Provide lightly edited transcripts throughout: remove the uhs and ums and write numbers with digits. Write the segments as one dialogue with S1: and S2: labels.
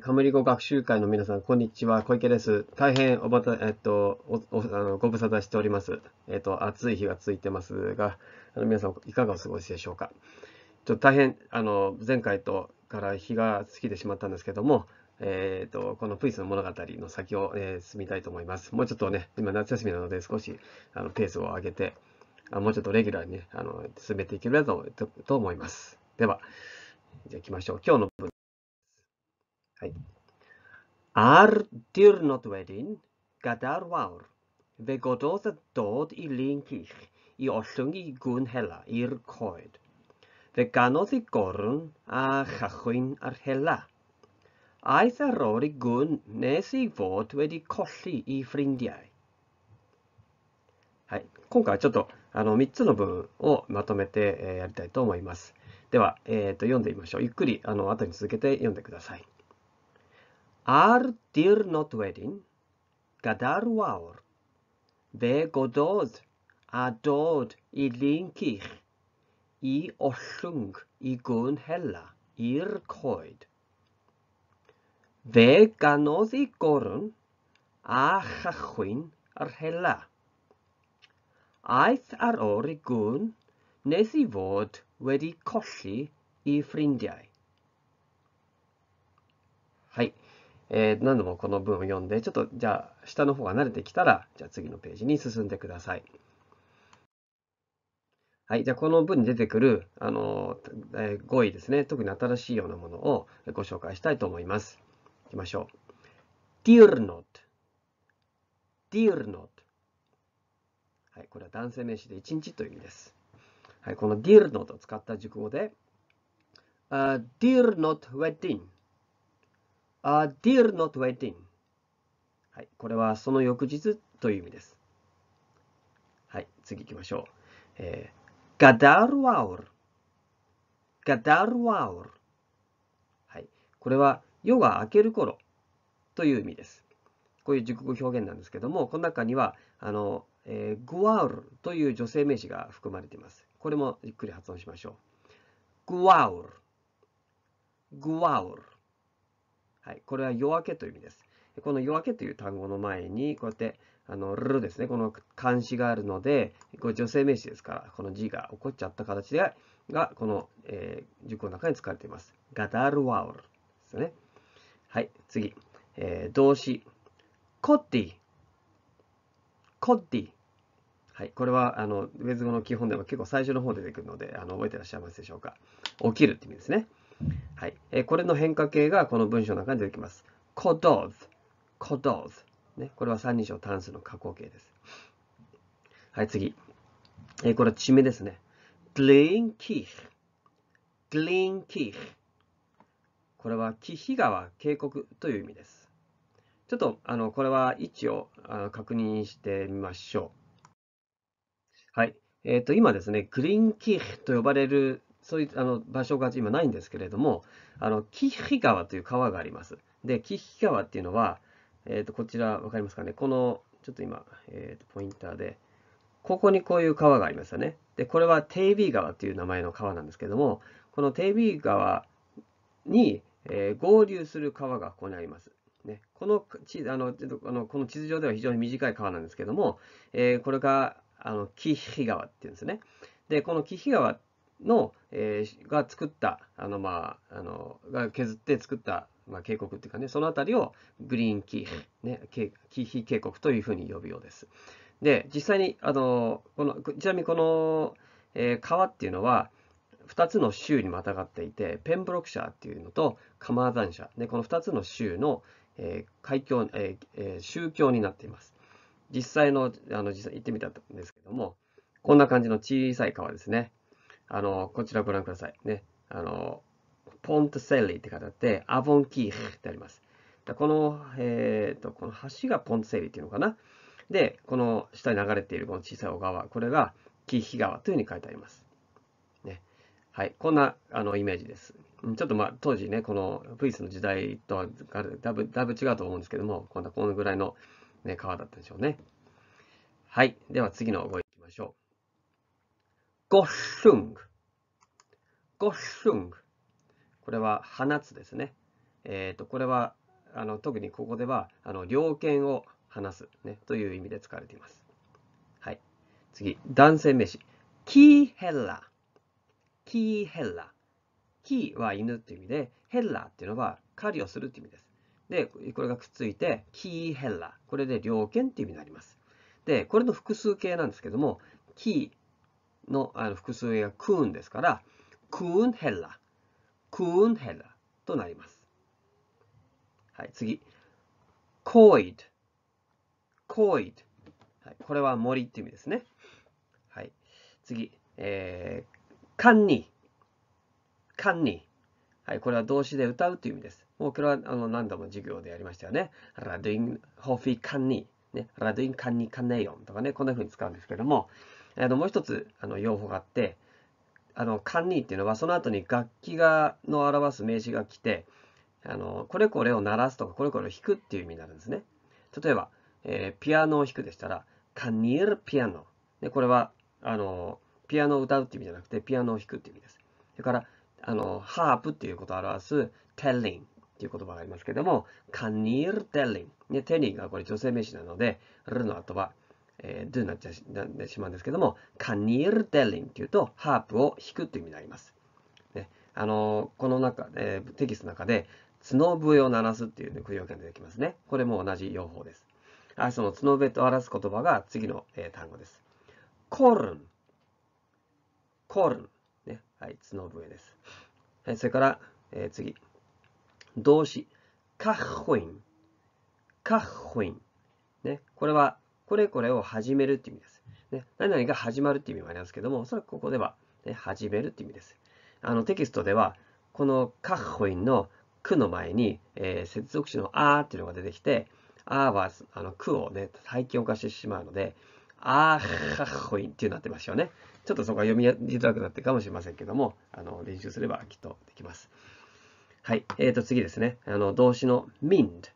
S1: カムリ語学習会の皆さん、こんにちは。小池です。大変ご無沙汰しております。暑い日が続いてますが、皆さん、いかがお過ごしでしょうか。大変、前回から日が過ぎてしまったんですけども、このプイスの物語の先を、進みたいと思います。もうちょっとね、今夏休みなので少しペースを上げて、もうちょっとレギュラーにね、進めていければと思います。では、じゃあ行きましょう。今日の文。はい。Ar diwrnod wedyn, gada'r wawr, fe gododd y dod I lun cych I ollwng I gwn hela i'r coed. Fe ganodd I gorn a chachwyn ar hela. Aeth ar ôl I gwn nes I fod wedi colli I ffrindiau. はい、今回はちょっと3つの部分をまとめてやりたいと思います。では、読んでみましょう。ゆっくり後に続けて読んでください。Ar diwrnod wedyn, gada'r wawr, fe gododd a dod I lun cych I ollwng I gwn hela i'r coed. Fe ganodd I gorn a chachwyn ar hela. Aeth ar ôl I gwn nes I fod wedi colli I ffrindiau. はい。何度もこの文を読んで、ちょっとじゃあ下の方が慣れてきたら、じゃあ次のページに進んでください。はい。じゃあこの文に出てくる語彙ですね。特に新しいようなものをご紹介したいと思います。いきましょう。diwrnod。diwrnod。はい。これは男性名詞で1日という意味です。はい。この diwrnod を使った熟語で、diwrnod wedyn。diwrnod wedyn。はい。これはその翌日という意味です。はい。次行きましょう。gada'r wawr。gada'r wawr。はい。これは夜が明ける頃という意味です。こういう熟語表現なんですけども、この中には、グワウルという女性名詞が含まれています。これもゆっくり発音しましょう。グワウル。グワウル。はい。これは夜明けという意味です。この夜明けという単語の前に、こうやって、ルですね。この漢詞があるので、これ女性名詞ですから、この字が起こっちゃった形で、この、熟語の中に使われています。ガダルワウルですね。はい。次。動詞。コッディ。コッディ。はい。これは、ウェズ語の基本でも結構最初の方で出てくるので、覚えていらっしゃいますでしょうか。起きるって意味ですね。はい。これの変化形がこの文章の中に出てきます。コドズ。コドズ。ね。これは三人称単数の過去形です。はい、次。これは地名ですね。glyn cych。glyn cych。これは紀比川渓谷という意味です。ちょっと、これは位置を確認してみましょう。はい。今ですね、グリーンキーと呼ばれる、そういう場所が今ないんですけれども、紀比川という川があります。で、紀比川っていうのは、こちら、わかりますかね。この、ちょっと今、ポインターで、ここにこういう川がありますよね。で、これはテイビー川という名前の川なんですけども、このテイビー川に、合流する川がここにあります。ね、この地図上では非常に短い川なんですけども、これが紀比川っていうんですね。で、この紀比川の、が作った、が削って作った、渓谷っていうかね、そのあたりをグリーンキー、ね、紀比渓谷というふうに呼ぶようです。で、実際に、ちなみにこの、川っていうのは、2つの州にまたがっていて、ペンブロックシャーっていうのとカマーザンシャー、この2つの州の、宗教になっています。実際実際行ってみたんですけども、こんな感じの小さい川ですね。こちらご覧ください。ね。ポントセリーって書いてあって、アボンキーフってあります。この橋がポントセリーっていうのかな。で、この下に流れているこの小さい小川、これが紀比川というふうに書いてあります。ね。はい。こんなイメージです。ちょっと当時ね、このプイスの時代とはだいぶ違うと思うんですけども、このぐらいの、ね、川だったでしょうね。はい。では次の語彙いきましょう。ゴッシュング。ゴッシュング。これは放つですね。これは特にここでは猟犬を話す、ね、という意味で使われています。はい。次、男性名詞。キーヘッラ。キーヘッラ。キーは犬という意味で、ヘッラっていうのは狩りをするという意味です。で、これがくっついて、キーヘッラ。これで猟犬という意味になります。で、これの複数形なんですけども、キーの複数形がクーンですから、クーンヘッラ。クーンヘッラとなります。はい、次。コイド。コイド。はい、これは森っていう意味ですね。はい。次。カンニ。カンニ。はい、これは動詞で歌うという意味です。もうこれは何度も授業でやりましたよね。ラドゥインホフィカンニ。ね、ラドゥインカンニカネヨンとかね、こんな風に使うんですけども、もう一つ用法があって、カンニっていうのはその後に楽器の表す名詞が来て、これこれを鳴らすとか、これこれを弾くっていう意味になるんですね。例えば、ピアノを弾くでしたら、カニエルピアノ。で、これは、ピアノを歌うっていう意味じゃなくて、ピアノを弾くっていう意味です。それから、ハープっていうことを表す、テッリンっていう言葉がありますけども、カニエルテッリン。ね、テリンがこれ女性名詞なので、ルの後は、ドゥになってしまうんですけども、カニエルテッリンっていうと、ハープを弾くっていう意味になります。ね、この中、テキストの中で、角笛を鳴らすっていう、ね、表現が出てきますね。これも同じ用法です。その角笛と表す言葉が次の、単語です。コルン。コルン。ね、はい、角笛です。それから、次。動詞。カッホイン。カッホイン。ね、これは、これこれを始めるっていう意味です。ね、何々が始まるっていう意味もありますけども、おそらくここでは、ね、始めるっていう意味です。テキストでは、このカッホインのくの前に、接続詞のあーっていうのが出てきて、あーはくをね、背景を化してしまうので、あーカッホインっていうなってますよね。ちょっとそこは読みづらくなってるかもしれませんけども、練習すればきっとできます。はい。次ですね。動詞の mind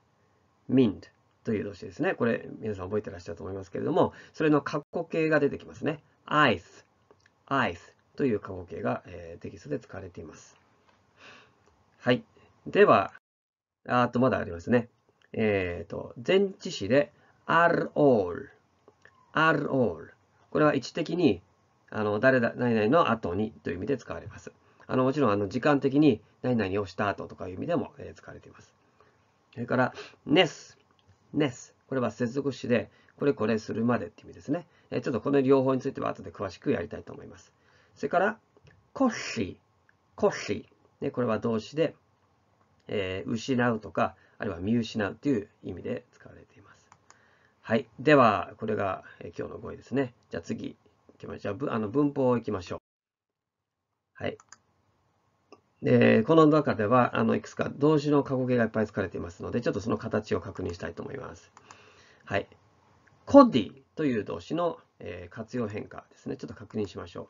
S1: という動詞ですね。これ、皆さん覚えてらっしゃると思いますけれども、それの括弧形が出てきますね。eyes という過去形が、テキストで使われています。はい。では、まだありますね。前置詞で are all。これは位置的に、何々の後にという意味で使われます。もちろん、時間的に何々をした後とかいう意味でも、使われています。それから、ness。これは接続詞で、これするまでっていう意味ですね。ちょっとこの両方については後で詳しくやりたいと思います。それから、コッシー。これは動詞で、失うとか、あるいは見失うという意味で使われています。はい。では、これが今日の語彙ですね。じゃあ次、じゃあ文法をいきましょう。はい。この中では、いくつか動詞の過去形がいっぱい使われていますので、ちょっとその形を確認したいと思います。はい。コディという動詞の、活用変化ですね。ちょっと確認しましょ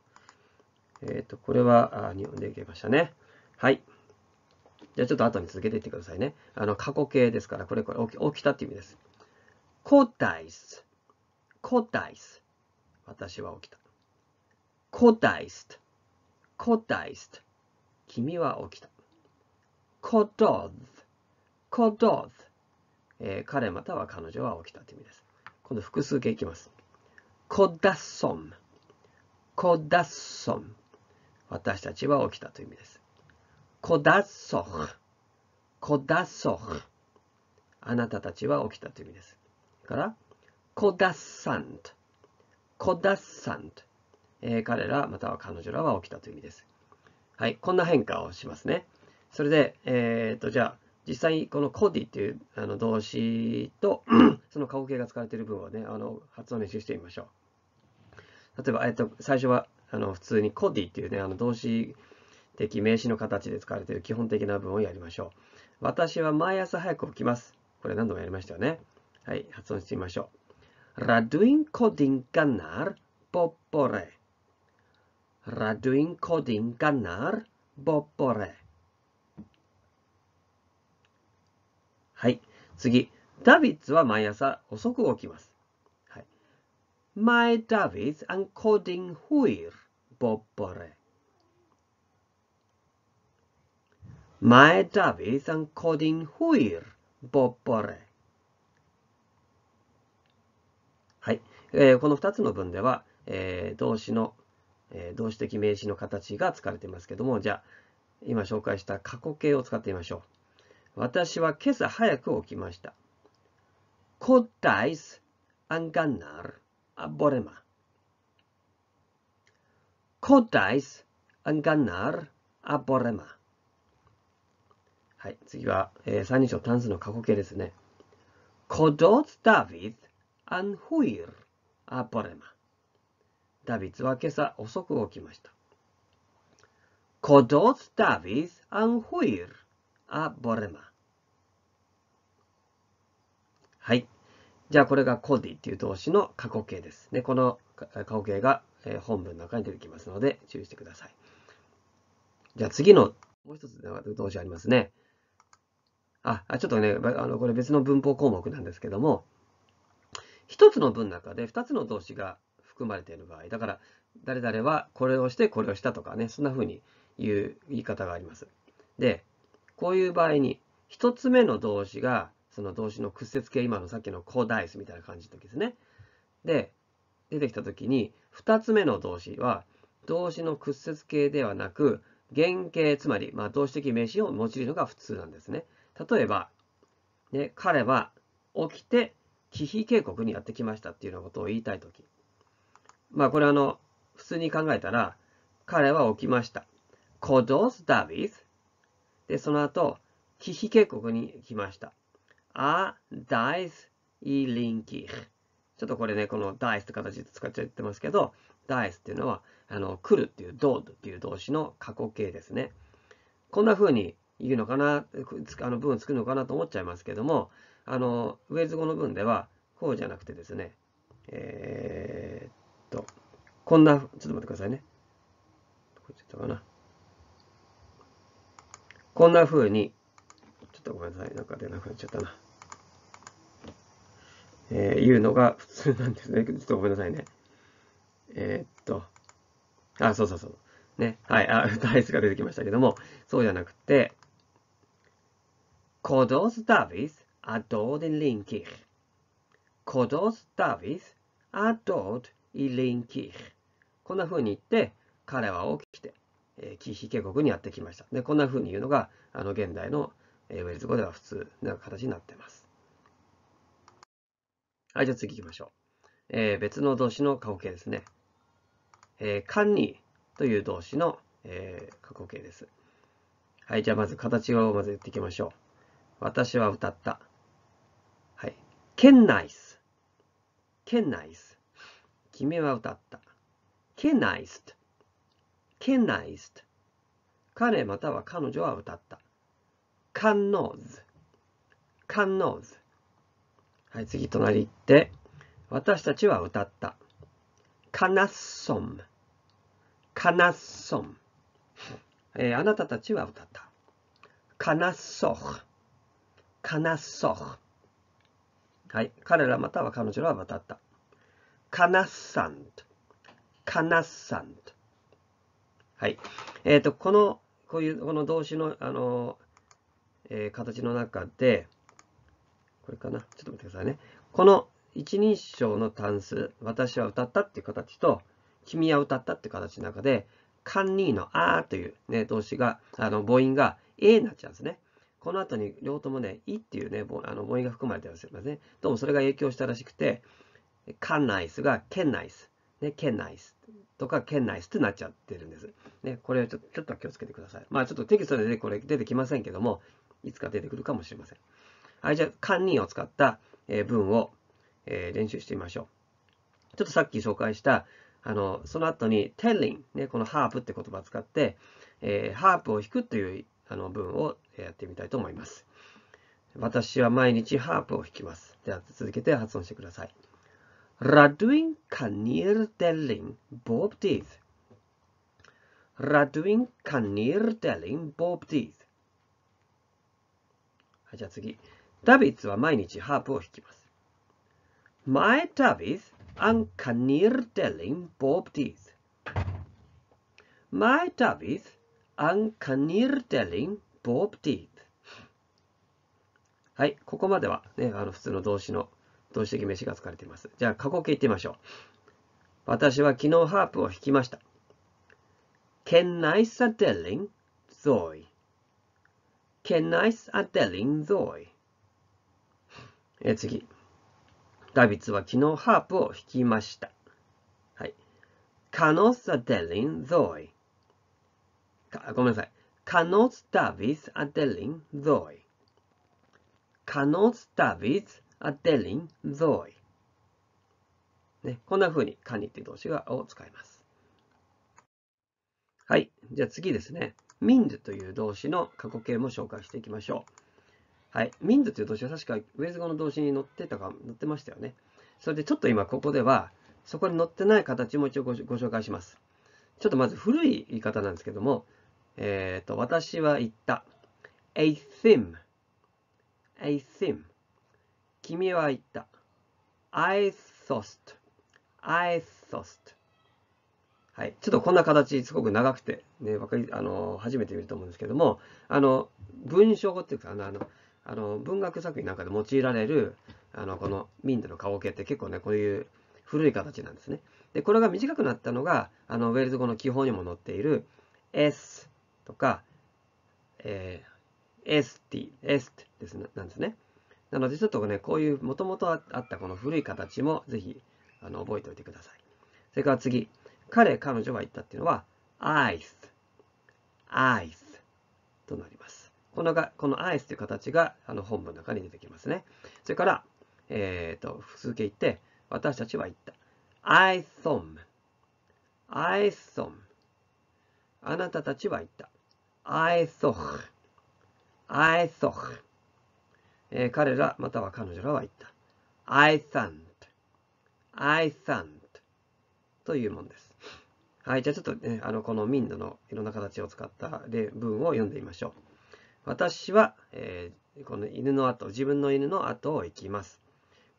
S1: う。これは日本でいけましたね。はい。じゃあちょっと後に続けていってくださいね。過去形ですから、これ起きたっていう意味です。コダイス。私は起きた。コダイス。君は起きた。コドズ。彼または彼女は起きたという意味です。今度複数形いきます。コダッソン。私たちは起きたという意味です。コダッソフ。あなたたちは起きたという意味です。から、コダッサント。彼らまたは彼女らは起きたという意味です。はい、こんな変化をしますね。それで、じゃあ、実際にこのコディという動詞とその過去形が使われている文をね、発音練習してみましょう。例えば、最初は普通にコディというね、動詞的名詞の形で使われている基本的な文をやりましょう。私は毎朝早く起きます。これ何度もやりましたよね。はい、発音してみましょう。Raduin coding ganar bobore。Raduin coding ganar bobore。はい。次。ダビッツは毎朝遅く起きます。はい。My Davids ang coding hwyr bobore。Mae David ang coding hwyr bob bore。はい。この2つの文では、動詞的名詞の形が使われていますけども、じゃあ、今紹介した過去形を使ってみましょう。私は今朝早く起きました。Kodais ang ganar a borema。Kodais ang ganar a borema。はい、次は、3人称単数の過去形ですね。Kodot David ang hwyr a borema。ダビッドは今朝遅く起きました。Kodot David ang hwyr a borema。はい。じゃあこれがコディっていう動詞の過去形ですね。この過去形が本文の中に出てきますので注意してください。じゃあ次のもう一つの動詞ありますね。ちょっとね、これ別の文法項目なんですけども、一つの文の中で二つの動詞が含まれている場合、だから誰々はこれをしてこれをしたとかね、そんな風に言う言い方があります。で、こういう場合に一つ目の動詞がその動詞の屈折形、今のさっきのコダイスみたいな感じの時ですね。で、出てきた時に二つ目の動詞は動詞の屈折形ではなく原形、つまり動詞的名詞を用いるのが普通なんですね。例えば、ね、彼は起きて忌避渓谷にやってきましたっていうようなことを言いたいとき。これ普通に考えたら、彼は起きました。Kodos David。で、その後、忌避渓谷に来ました。Dais i linkir。ちょっとこれね、この Dais って形で使っちゃってますけど、Dais っていうのは、来るっていう dod っていう動詞の過去形ですね。こんな風に言うのかな、文を作るのかなと思っちゃいますけども、ウェールズ語の文ではこうじゃなくてですね、こんな、ちょっと待ってくださいね。どこ行っちゃったかな。こんな風に、ちょっとごめんなさい、なんか出なくなっちゃったな。いうのが普通なんですね。ちょっとごめんなさいね。そうそうそう。ね。はい。ダイスが出てきましたけども、そうじゃなくて、Kodos David adod in linkir。Kodos David adod i linkir。こんな風に言って、彼は起きて、忌避渓谷にやってきました。で、こんな風に言うのが、現代のウェールズ語では普通な形になっています。はい、じゃあ次行きましょう。別の動詞の過去形ですね。カンニーという動詞の、過去形です。はい、じゃあまず形をまず言っていきましょう。私は歌った。はい。ケンナイス。ケンナイス。君は歌った。ケンナイス。ケンナイス。彼または彼女は歌った。カンノーズ。カンノーズ。はい、次隣行って、私たちは歌った。カナッソン。カナッソン。あなたたちは歌った。カナッソフ。カナッソフ。はい、彼らまたは彼女らは歌った。カナッサント。カナッサント。はい。この動詞の、形の中で、これかな。ちょっと待ってくださいね。この一人称の単数、私は歌ったっていう形と、君は歌ったっていう形の中で、カンニーのあーという、ね、動詞が、母音が A になっちゃうんですね。この後に両方ともね、いっていうね、母音が含まれてますね。どうもそれが影響したらしくて、カンナイスがケンナイス、ね、ケンナイスとかケンナイスってなっちゃってるんです。ね、これをちょっと気をつけてください。ちょっとテキストでこれ出てきませんけども、いつか出てくるかもしれません。はい、じゃあ、カンニーを使った文を練習してみましょう。ちょっとさっき紹介した、その後に telling、ね、このハープって言葉を使って、ハープを弾くという文をやってみたいと思います。私は毎日ハープを弾きます。では続けて発音してください。Radwin kanir delling bob dydd. Radwin kanir delling bob dydd。はい、じゃあ次。ダビッツは毎日ハープを弾きます。Mae David ang kanir delling bob dydd. Mae David ang kanir delling bob teeth。はい、ここまではね、普通の動詞的名詞が使われています。じゃあ、過去形いってみましょう。私は昨日ハープを弾きました。Ken I telling Zoe。Ken I telling Zoe。次。ダビッツは昨日ハープを弾きました。はい。Canos telling Zoe。ごめんなさい。Canos Davids telling Zoe。Canos Davids telling Zoe。ね、こんな風に、カニっていう動詞を使います。はい。じゃあ次ですね。mind という動詞の過去形も紹介していきましょう。はい。mind という動詞は確かウェールズ語の動詞に載ってましたよね。それでちょっと今ここでは、そこに載ってない形も一応ご紹介します。ちょっとまず古い言い方なんですけども、私は言った。a thim。君は言った。I thought。はい。ちょっとこんな形、すごく長くて、ね、初めて見ると思うんですけども、文章語っていうか、文学作品なんかで用いられる、このmindの過去形って結構ね、こういう古い形なんですね。で、これが短くなったのが、ウェールズ語の基本にも載っている s とか、st ですね、なんですね。なので、ちょっとね、こういう元々あったこの古い形もぜひ覚えておいてください。それから次、彼女が言ったっていうのは、eyes となります。この eyes という形が本文の中に出てきますね。それから、複数形言って、私たちは言った。I thought。あなたたちは言った。I thought。彼らまたは彼女らは言った。I thought。というものです。はい、じゃあちょっとね、このmindのいろんな形を使った文を読んでみましょう。私は、この自分の犬の後を行きます。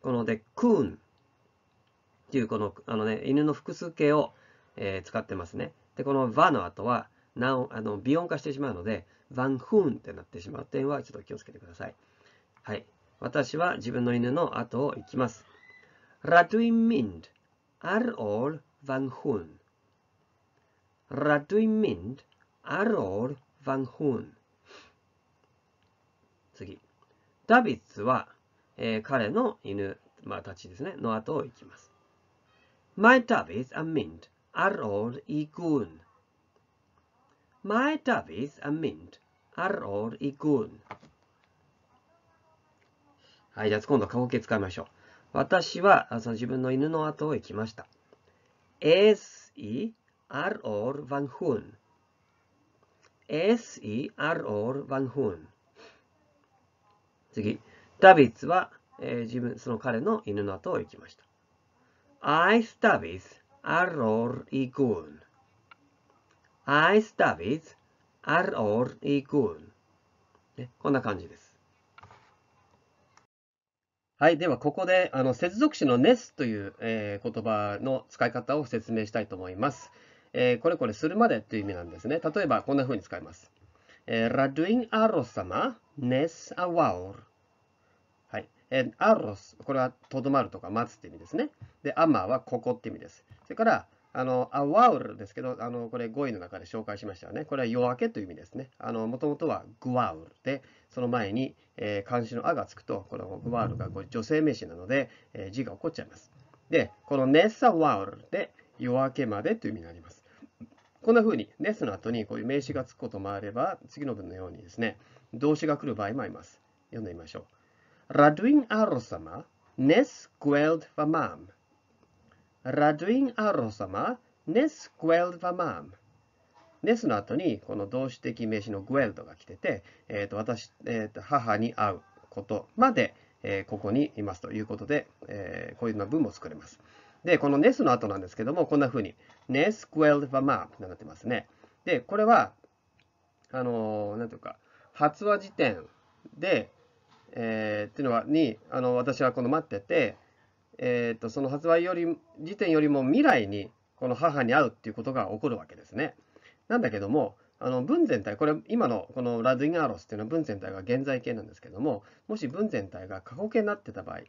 S1: こので、coon っていうこの、犬の複数形を、使ってますね。で、この va の後は、微音化してしまうので、van hoon ってなってしまう点はちょっと気をつけてください。はい。私は自分の犬の後を行きます。Rydw mynd ar ôl van hoon。次。ダビッツは、彼の犬、たちですね、の後を行きます。Mae Davids a mynd ar ôl i gŵn。はい、じゃあ今度過去形使いましょう。私は自分の犬の後を行きました。Es i ar ôl van hoon。次。ダビッツは、その彼の犬の後を行きました。Aeth Davids ar ôl i gŵn。こんな感じです。はい。では、ここで、接続詞の ness という、言葉の使い方を説明したいと思います。これするまでという意味なんですね。例えば、こんな風に使います。Rydw i'n aros yma nes a wawr。はい。aros、これはとどまるとか待つって意味ですね。で、ama はここって意味です。それから、a wawr ですけど、これ語彙の中で紹介しましたよね。これは夜明けという意味ですね。もともとは gwaur で、その前に、漢詞のあがつくと、この gwaur が女性名詞なので、字が起こっちゃいます。で、この nessa wawr で夜明けまでという意味になります。こんな風に、ness の後にこういう名詞がつくこともあれば、次の文のようにですね、動詞が来る場合もあります。読んでみましょう。Rydw i'n aros yma nes gweld fy mam。nes の後にこの動詞的名詞の gweld が来てて、母に会うことまで、ここにいますということで、こういうような文も作れます。で、この nes の後なんですけども、こんな風に nes gweld fy mam となってますね。で、これは、なんていうか、発話時点で、っていうのは私はこの待ってて、その発売時点よりも未来にこの母に会うっていうことが起こるわけですね。なんだけども、文全体、これ今のこのラドゥインアロスっていうのは文全体が現在形なんですけども、もし文全体が過去形になってた場合っ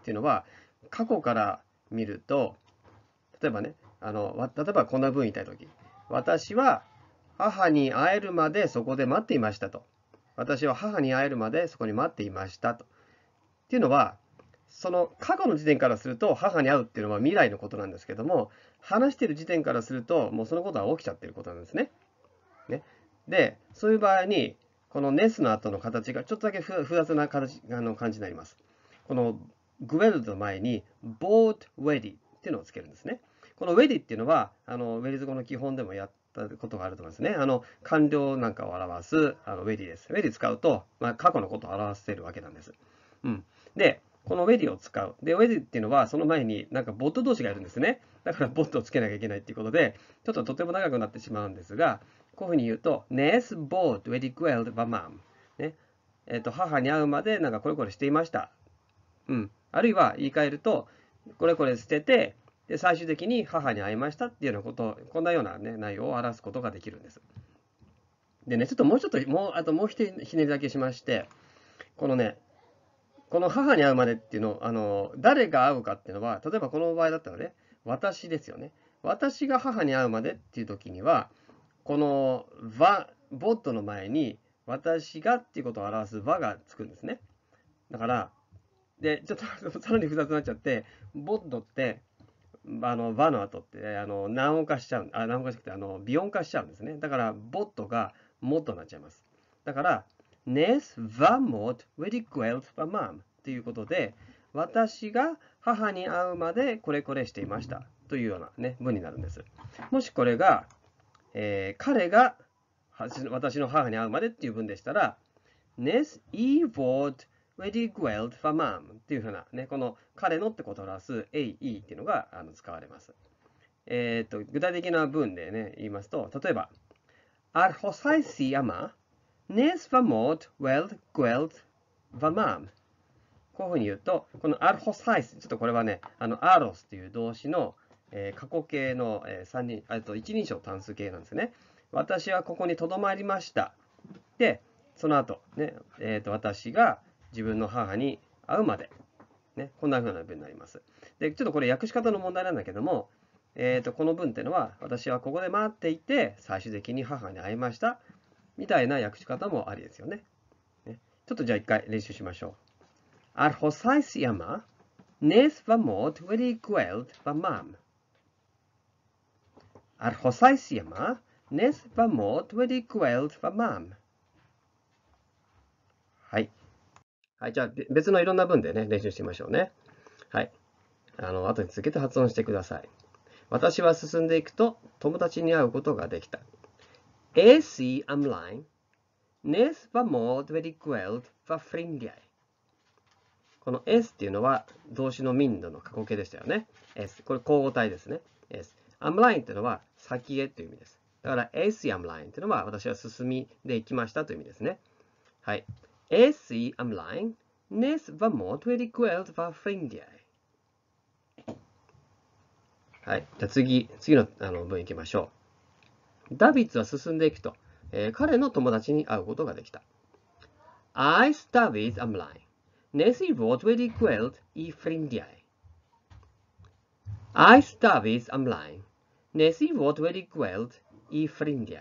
S1: ていうのは、過去から見ると、例えばね、例えばこんな文言いたいとき、私は母に会えるまでそこで待っていましたと。私は母に会えるまでそこに待っていましたと。っていうのは、その過去の時点からすると母に会うっていうのは未来のことなんですけども、話している時点からするともうそのことは起きちゃってることなんですね。で、そういう場合に、このネスの後の形がちょっとだけ複雑な感じになります。このグエルドの前に bought ready っていうのをつけるんですね。この ready っていうのは、ウェールズ語の基本でもやったことがあると思いますね。完了なんかを表すready です。ready 使うと、過去のことを表せるわけなんです。で、この ready を使う。で、ready っていうのは、その前になんかボット同士がいるんですね。だからボットをつけなきゃいけないっていうことで、ちょっととても長くなってしまうんですが、こういうふうに言うと、Nes bought ready quelled by mom。ね。母に会うまでなんかこれこれしていました。あるいは言い換えると、これこれ捨てて、で最終的に母に会いましたっていうようなこと、こんなような、ね、内容を表すことができるんです。でね、ちょっともうひねりだけしまして、このね、この母に会うまでっていうの、誰が会うかっていうのは、例えばこの場合だったらね、私ですよね。私が母に会うまでっていう時には、このボットの前に私がっていうことを表す和がつくんですね。だから、で、ちょっとさらに複雑になっちゃって、ボットって、和の後って、難音化しちゃう、難音化しなくて、微音化しちゃうんですね。だから、ボットがモットになっちゃいます。だから、Nes va mot veriguelt va mam ということで、私が母に会うまでこれこれしていましたというような、ね、文になるんです。もしこれが、彼が私の母に会うまでっていう文でしたら、Nes i vårt veriguelt va mam っていうふうな、ね、この彼のってことを表す a, e っていうのが使われます。具体的な文でね、言いますと、例えば、Ar hosaisi ama, nes va mot weld gweld va mam。こういうふうに言うと、この ar hosais、ちょっとこれはね、aros っていう動詞の、過去形の、一人称単数形なんですね。私はここにとどまりました。で、その後、ね、私が自分の母に会うまで、ね、こんな風な文になります。で、ちょっとこれ訳し方の問題なんだけども、この文っていうのは、私はここで待っていて、最終的に母に会いました。みたいな訳し方もありですよね。ちょっとじゃあ一回練習しましょう。Ar hosais yama, nes va mot wedi gweld va mam. Ar hosais yama, nes va mot wedi gweld va mam. はい。はい、じゃあ別のいろんな文でね、練習してみましょうね。はい。後に続けて発音してください。私は進んでいくと友達に会うことができた。Esi ymlaen, nes va modd wedi gweld fy ffrindiau。この S っていうのは動詞の民度の過去形でしたよね。S。これ交互体ですね。S。ymlaen っていうのは先へという意味です。だから Esi ymlaen っていうのは私は進みで行きましたという意味ですね。はい。Esi ymlaen, nes va modd wedi gweld fy ffrindiau。はい。じゃあ次の文いきましょう。ダビッツは進んでいくと、彼の友達に会うことができた。Aeth David ymlaen. Nes I fod wedi gweld I ffrindiau. Aeth David ymlaen. Nes I fod wedi gweld I ffrindiau.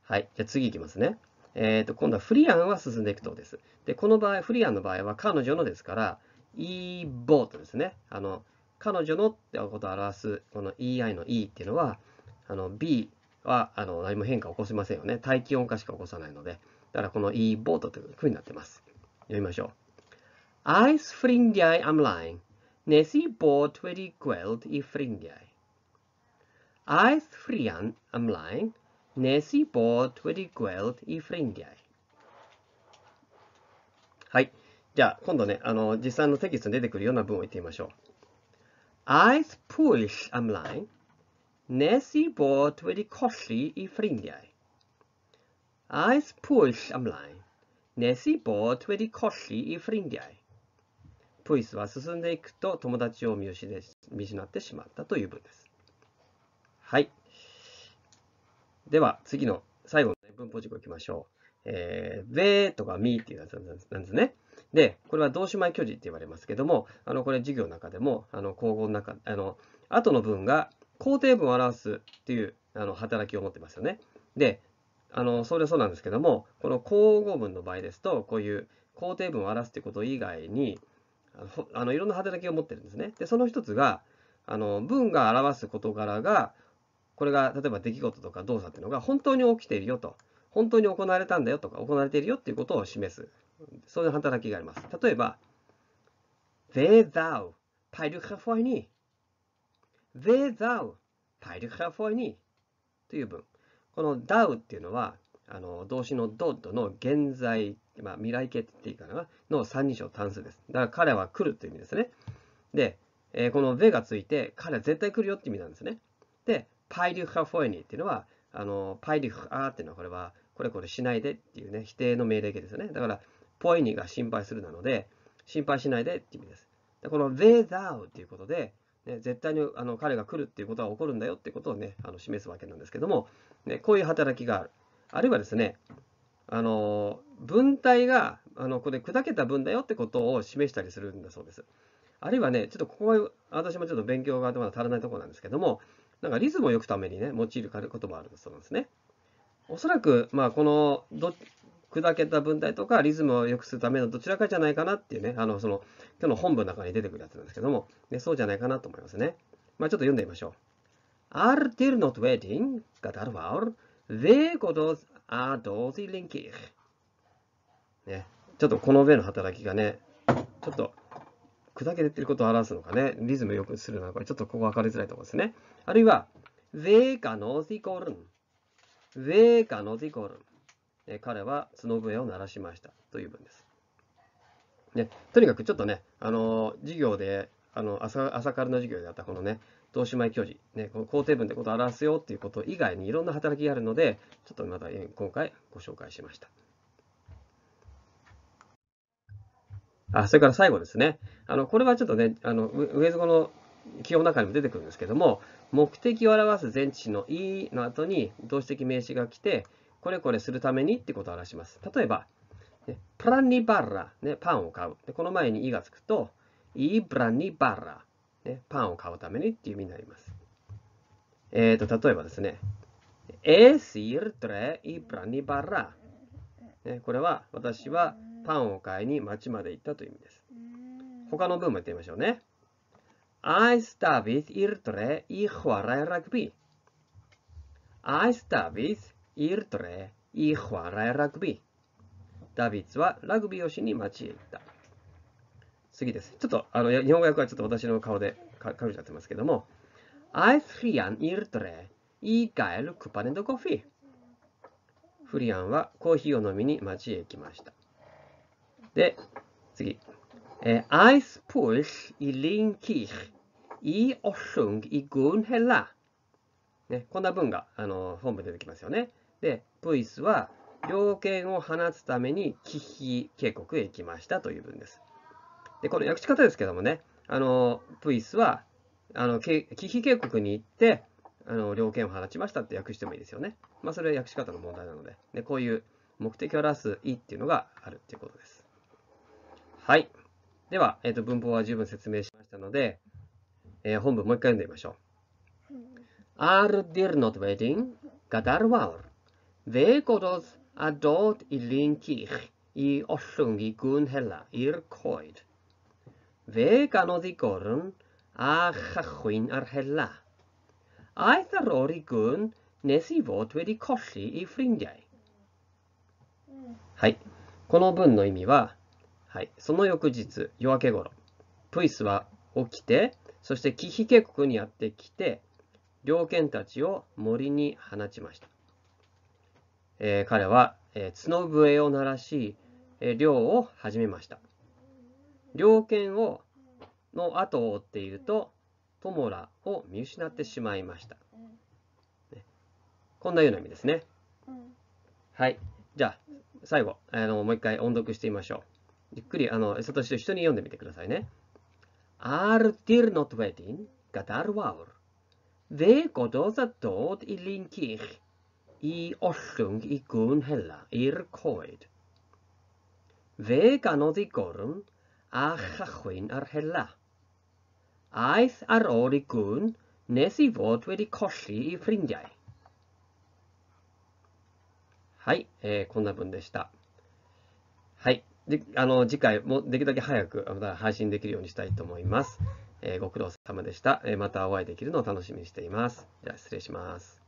S1: はい。じゃあ次いきますね。今度はフリアンは進んでいくとです。で、この場合、フリアンの場合は彼女のですから、E ボートですね。彼女のってことを表す、この EI の E っていうのは、B は何も変化を起こせませんよね。大気温化しか起こさないので。だからこの E ボートというふうになってます。読みましょう。Aeth ffrindiau ymlaen. Nes I bod wedi gweld I ffrindiau. Aeth Frian ymlaen. Nes I bod wedi gweld I ffrindiau。はい。じゃあ、今度ね、実際のテキストに出てくるような文を言ってみましょう。Aeth Pwyll ymlaen. Nes I bod wedi colli I ffrindiau. Aeth Pwyll ymlaen. Nes I bod wedi colli I ffrindiau。プイスは進んでいくと友達を見失ってしまったという文です。はい。では、次の最後の文法事項いきましょう。でとかみっていうやつなんですね。で、これは動詞前拒辞って言われますけども、これ授業の中でも、口語の中、後の文が肯定文を表すっていう働きを持ってますよね。で、それはそうなんですけども、この口語文の場合ですと、こういう肯定文を表すということ以外に、いろんな働きを持ってるんですね。で、その一つが、文が表す事柄が、これが例えば出来事とか動作っていうのが本当に起きているよと、本当に行われたんだよとか、行われているよっていうことを示す、そういう働きがあります。例えば、Ve thou, peiducha foini. Ve thou, peiducha foini. という文。この thou っていうのは、動詞の dod の現在、未来形って言っていいかなの三人称単数です。だから彼は来るという意味ですね。で、この ve がついて、彼は絶対来るよって意味なんですね。で、パイリュハフォエニっていうのは、パイリュハーっていうのは、これは、これしないでっていうね、否定の命令形ですよね。だから、ポエニが心配するなので、心配しないでっていう意味です。でこの they thou っていうことで、ね、絶対に彼が来るっていうことは起こるんだよっていうことをね、示すわけなんですけども、ね、こういう働きがある。あるいはですね、文体が、これ砕けた文だよってことを示したりするんだそうです。あるいはね、ちょっとここは私もちょっと勉強がまだ足らないところなんですけども、なんかリズムを良くためにね、用いることもあるそうなんですね。おそらく、この砕けた文体とかリズムを良くするためのどちらかじゃないかなっていうね、今日の本文の中に出てくるやつなんですけども、ね、そうじゃないかなと思いますね。ちょっと読んでみましょう。Are dir not wedding, gadar var, ve godos a dos i linkir. ね、ちょっとこの上の働きがね、ちょっと砕けていることを表すのかね、リズムを良くするのか、ちょっとここ分かりづらいところですね。あるいは、ve ganos i gorn, ve ganos i gorn。彼は角笛を鳴らしましたという文です。ね、とにかくちょっとね、授業で、朝からの授業であったこのね、動詞前拒辞、ね、この肯定文でことを表すよっていうこと以外にいろんな働きがあるので、ちょっとまた今回ご紹介しました。それから最後ですね。これはちょっとね、ウェズ語の基本の中にも出てくるんですけども、目的を表す前置詞のいの後に動詞的名詞が来て、これこれするためにってことを表します。例えば、ね、プラニバラ、ね、パンを買う。でこの前にいがつくと、イブラニバラ、ね、パンを買うためにっていう意味になります。例えばですね、エシールトレイブラニバラ。これは私はパンを買いに町まで行ったという意味です。他の文も言ってみましょうね。Aes David i'r dre i chwarae rygbi. Aes David i'r dre i chwarae rygbi. ダビッツはラグビーをしに町へ行った。次です。ちょっと日本語訳はちょっと私の顔で書いちゃってますけども。Aes Rhian i'r dre i gael cwpan o goffi. フリアンはコーヒーを飲みに町へ行きました。で、次。Aes Pwyll i Lyn Cych i ollwng i gwn hela。ね、こんな文が本文で出てきますよね。で、プイスは猟犬を放つためにキヒ渓谷へ行きましたという文です。で、この訳し方ですけどもね、プイスはキヒ渓谷に行って猟犬を放ちましたって訳してもいいですよね。それは訳し方の問題なので、ね、こういう目的を表すいっていうのがあるっていうことです。はい。では、文法は十分説明しましたので、本文もう一回読んでみましょう。Ar dirnod wedyn, gadar wawr, fe gododd a dod i Lyn Cych i ollwng i gwn hela i'r coed. Fe ganodd i gorn a chachwyn ar hela. Aeth ar ôl i gwn nes i fod wedi colli i ffrindiau. はい。この文の意味は、はい。その翌日、夜明け頃、プイスは起きて、そしてキヒ渓谷にやってきて、猟犬たちを森に放ちました。彼は、角笛を鳴らし、猟を始めました。猟犬の後を追っていると、トモラを見失ってしまいました。こんなような意味ですね。はい。じゃあ、最後、もう一回音読してみましょう。ゆっくり、私と一緒に読んでみてくださいね。Ar dirnod wedyn, gadar wawr, fe gododd a dod i Lyn Cych I ollwng I gwn hela i'r coed. Fe ganodd I gorn a chachwyn ar hela. Aeth ar ôl I gwn nes I fod wedi colli I ffrindiau. はい、こんな文でした。はい。次回もできるだけ早くまた配信できるようにしたいと思います。ご苦労様でした。またお会いできるのを楽しみにしています。じゃあ失礼します。